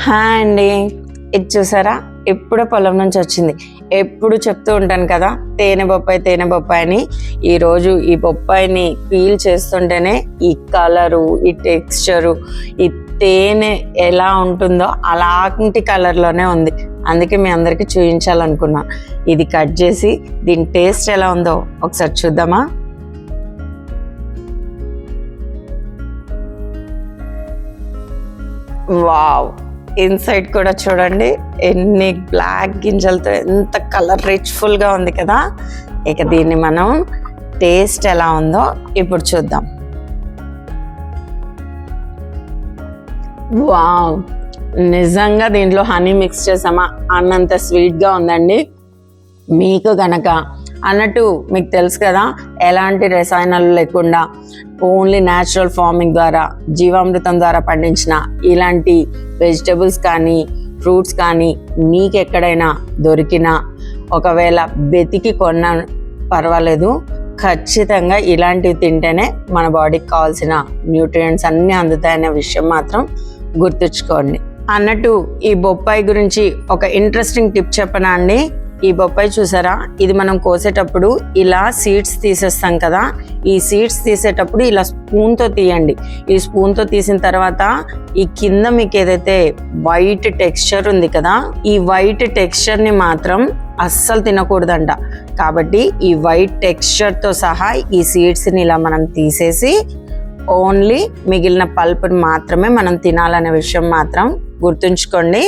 Hi అండి, ఇది చూసారా ఎప్పుడో పొలం నుంచి వచ్చింది. ఎప్పుడు చెప్తూ ఉంటాను కదా తేనె బొప్పాయి అని. ఈరోజు ఈ బొప్పాయిని పీల్ చేస్తుంటేనే ఈ కలరు, ఈ టెక్స్చరు, ఈ తేనె ఎలా ఉంటుందో అలాంటి కలర్లోనే ఉంది. అందుకే మీ అందరికీ చూపించాలనుకున్నా. ఇది కట్ చేసి దీని టేస్ట్ ఎలా ఉందో ఒకసారి చూద్దామా? వావ్, ఇన్సైడ్ కూడా చూడండి ఎన్ని బ్లాక్ గింజలతో ఎంత కలర్ రిచ్ఫుల్గా ఉంది కదా. ఇక దీన్ని మనం టేస్ట్ ఎలా ఉందో ఇప్పుడు చూద్దాం. వావ్, నిజంగా దీంట్లో హనీ మిక్స్ చేసామా అన్నంత స్వీట్గా ఉందండి. మీకు గనక అన్నట్టు మీకు తెలుసు కదా, ఎలాంటి రసాయనాలు లేకుండా ఓన్లీ న్యాచురల్ ఫార్మింగ్ ద్వారా, జీవామృతం ద్వారా పండించిన ఇలాంటి వెజిటబుల్స్ కానీ ఫ్రూట్స్ కానీ మీకు ఎక్కడైనా దొరికినా, ఒకవేళ వెతికి కొన్నా పర్వాలేదు, ఖచ్చితంగా ఇలాంటివి తింటేనే మన బాడీకి కావాల్సిన న్యూట్రియంట్స్ అన్నీ అందుతాయనే విషయం మాత్రం గుర్తుంచుకోండి. అన్నట్టు ఈ బొప్పాయి గురించి ఒక ఇంట్రెస్టింగ్ టిప్ చెప్పనా అండి. ఈ బొప్పాయి చూసారా, ఇది మనం కోసేటప్పుడు ఇలా సీడ్స్ తీసేస్తాం కదా. ఈ సీడ్స్ తీసేటప్పుడు ఇలా స్పూన్తో తీయండి. ఈ స్పూన్తో తీసిన తర్వాత ఈ కింద మీకు ఏదైతే వైట్ టెక్స్చర్ ఉంది కదా, ఈ వైట్ టెక్స్చర్ని మాత్రం అస్సలు తినకూడదంట. కాబట్టి ఈ వైట్ టెక్స్చర్తో సహా ఈ సీడ్స్ని ఇలా మనం తీసేసి ఓన్లీ మిగిలిన పల్ప్ని మాత్రమే మనం తినాలనే విషయం మాత్రం గుర్తుంచుకోండి.